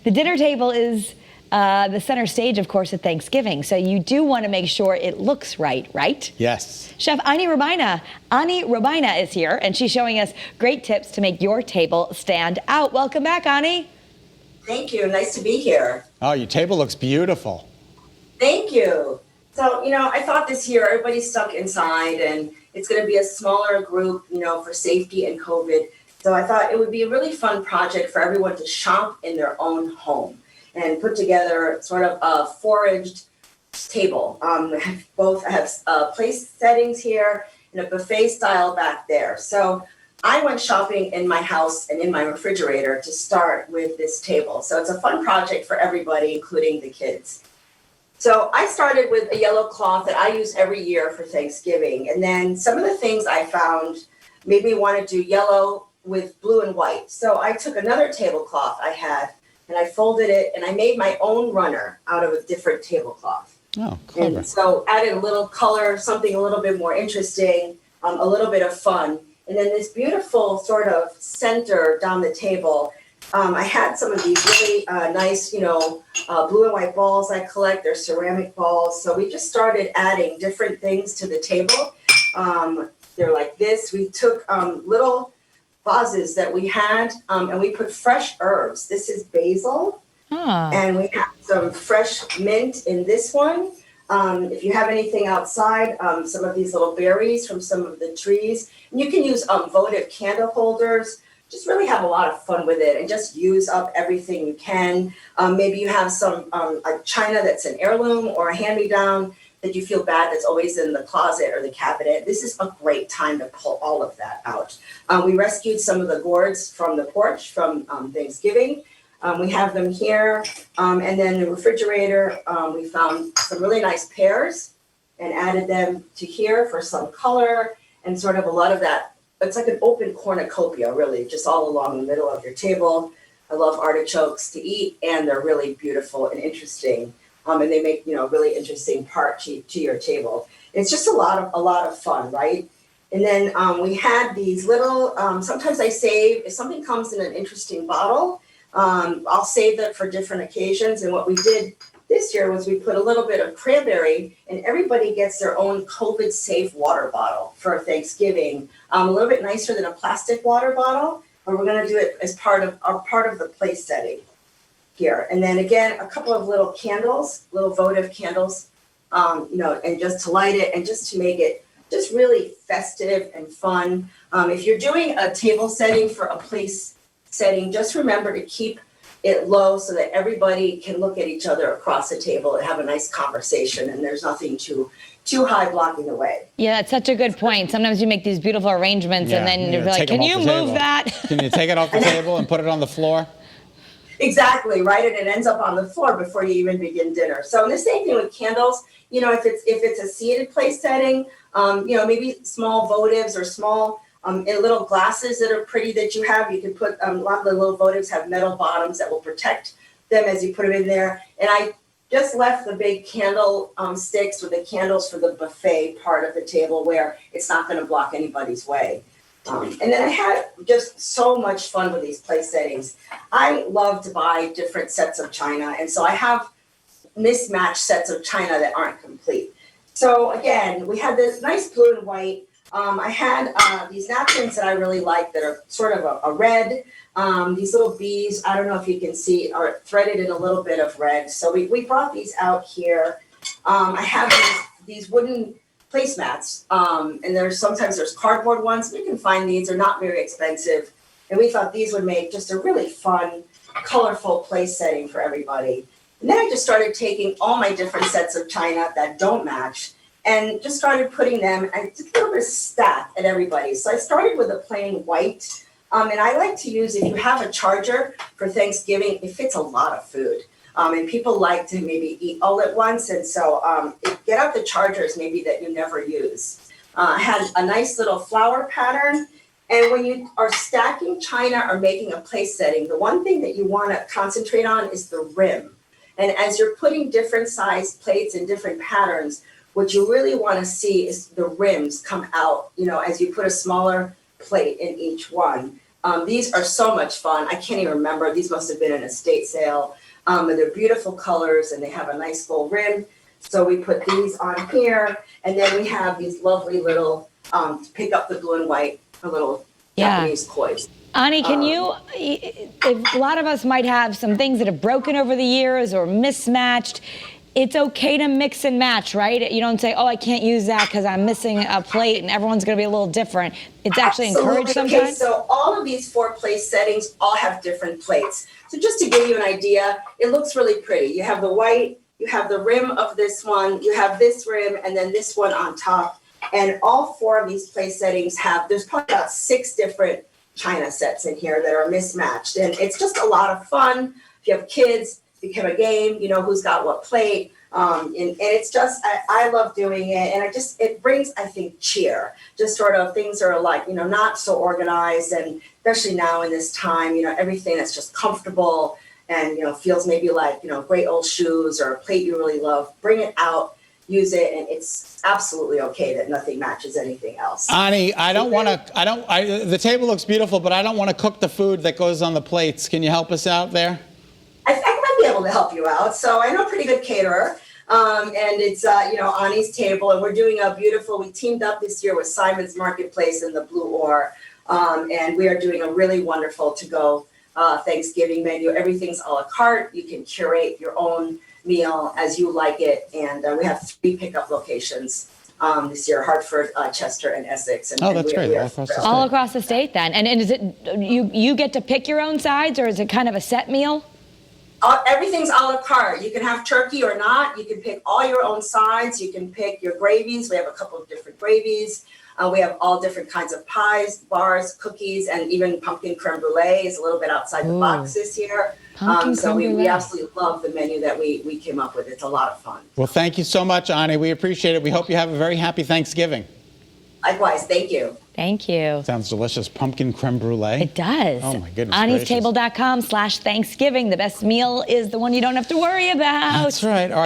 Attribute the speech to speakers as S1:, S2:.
S1: The dinner table is the center stage, of course, at Thanksgiving. So you do want to make sure it looks right, right?
S2: Yes.
S1: Chef Ani Robaina is here, and she's showing us great tips to make your table stand out. Welcome back, Ani.
S3: Thank you. Nice to be here.
S2: Oh, your table looks beautiful.
S3: Thank you. So, I thought this year everybody's stuck inside and it's going to be a smaller group, for safety and COVID. So I thought it would be a really fun project for everyone to shop in their own home and put together sort of a foraged table. Both have place settings here and a buffet style back there. So I went shopping in my house and in my refrigerator to start with this table. So it's a fun project for everybody, including the kids. So I started with a yellow cloth that I use every year for Thanksgiving. And then some of the things I found made me want to do yellow with blue and white. So I took another tablecloth I had and I folded it and I made my own runner out of a different tablecloth.
S2: Oh, clever.
S3: And so added a little color, something a little bit more interesting, a little bit of fun. And then this beautiful sort of center down the table. I had some of these really nice, blue and white balls I collect. They're ceramic balls. So we just started adding different things to the table. They're like this. We took little vases that we had and we put fresh herbs. This is basil. And we have some fresh mint in this one. If you have anything outside, some of these little berries from some of the trees. And you can use votive candle holders. Just really have a lot of fun with it and just use up everything you can. Maybe you have some a china that's an heirloom or a hand-me-down that you feel bad that's always in the closet or the cabinet. This is a great time to pull all of that out. We rescued some of the gourds from the porch from Thanksgiving. We have them here. And then the refrigerator, we found some really nice pears and added them to here for some color and sort of a lot of that. It's like an open cornucopia, really, just all along the middle of your table. I love artichokes to eat, and they're really beautiful and interesting. And they make, really interesting part to your table. It's just a lot of fun, right? And then we had these little, sometimes I save, if something comes in an interesting bottle, I'll save that for different occasions. And what we did this year was we put a little bit of cranberry and everybody gets their own COVID safe water bottle for Thanksgiving. A little bit nicer than a plastic water bottle, but we're going to do it as part of the place setting here. And then again, a couple of little candles, little votive candles, and just to light it and just to make it just really festive and fun. If you're doing a table setting for a place setting, just remember to keep it low so that everybody can look at each other across the table and have a nice conversation and there's nothing too high blocking the way.
S1: Yeah, that's such a good point. Sometimes you make these beautiful arrangements and then you're like, can you move that?
S2: Can you take it off the table and put it on the floor?
S3: Exactly, right? And it ends up on the floor before you even begin dinner. So the same thing with candles, if it's a seated place setting, maybe small votives or small in little glasses that are pretty that you have. You can put a lot of the little votives have metal bottoms that will protect them as you put them in there. And I just left the big candle sticks with the candles for the buffet part of the table where it's not going to block anybody's way. And then I had just so much fun with these place settings. I love to buy different sets of china. And so I have mismatched sets of china that aren't complete. So again, we had this nice blue and white. I had these napkins that I really like that are sort of a red. These little bees, I don't know if you can see, are threaded in a little bit of red. So we brought these out here. I have these wooden placemats, and sometimes there's cardboard ones. You can find these, they're not very expensive. And we thought these would make just a really fun, colorful place setting for everybody. And then I just started taking all my different sets of china that don't match and just started putting them and just a little bit of stack at everybody. So I started with a plain white. And I like to use, if you have a charger for Thanksgiving, it fits a lot of food. And people like to maybe eat all at once. And so get out the chargers maybe that you never use. I had a nice little flower pattern. And when you are stacking china or making a place setting, the one thing that you want to concentrate on is the rim. And as you're putting different size plates and different patterns, what you really want to see is the rims come out, as you put a smaller plate in each one. These are so much fun. I can't even remember. These must have been an estate sale. And they're beautiful colors and they have a nice full rim. So we put these on here. And then we have these lovely little, to pick up the blue and white, the little Japanese kois.
S1: Ani, can you, if a lot of us might have some things that have broken over the years or mismatched, it's okay to mix and match, right? You don't say, oh, I can't use that because I'm missing a plate and everyone's going to be a little different. It's actually encouraged sometimes.
S3: Okay, so all of these 4 place settings all have different plates. So just to give you an idea, it looks really pretty. You have the white, you have the rim of this one, you have this rim, and then this one on top. And all 4 of these place settings there's probably about 6 different china sets in here that are mismatched. And it's just a lot of fun. If you have kids, it become a game, you know, who's got what plate. And it's just, I love doing it. And it brings, I think, cheer. Just sort of things are like, you know, not so organized. And especially now in this time, you know, everything that's just comfortable and, you know, feels maybe like, you know, great old shoes or a plate you really love. Bring it out. Use it, and it's absolutely okay that nothing matches anything else.
S2: Ani, the table looks beautiful, but I don't want to cook the food that goes on the plates. Can you help us out there?
S3: I might be able to help you out. So I know a pretty good caterer, and it's, you know, Ani's Table, and we're doing we teamed up this year with Simon's Marketplace and the Blue Oar, and we are doing a really wonderful to-go Thanksgiving menu. Everything's a la carte. You can curate your own meal as you like it, and we have 3 pickup locations this year: Hartford, Chester, and Essex. And,
S2: that's great.
S1: All across the state, then. And is it you get to pick your own sides, or is it kind of a set meal?
S3: Everything's a la carte. You can have turkey or not. You can pick all your own sides. You can pick your gravies. We have a couple of different gravies. We have all different kinds of pies, bars, cookies, and even pumpkin creme brulee is a little bit outside the box this year. So we absolutely love the menu that we came up with. It's a lot of fun.
S2: Well, thank you so much, Ani. We appreciate it. We hope you have a very happy Thanksgiving.
S3: Likewise. Thank you.
S1: Thank you.
S2: Sounds delicious. Pumpkin creme brulee.
S1: It does.
S2: Oh, my goodness.
S1: Ani'sTable.com/Thanksgiving. The best meal is the one you don't have to worry about.
S2: That's right. All right.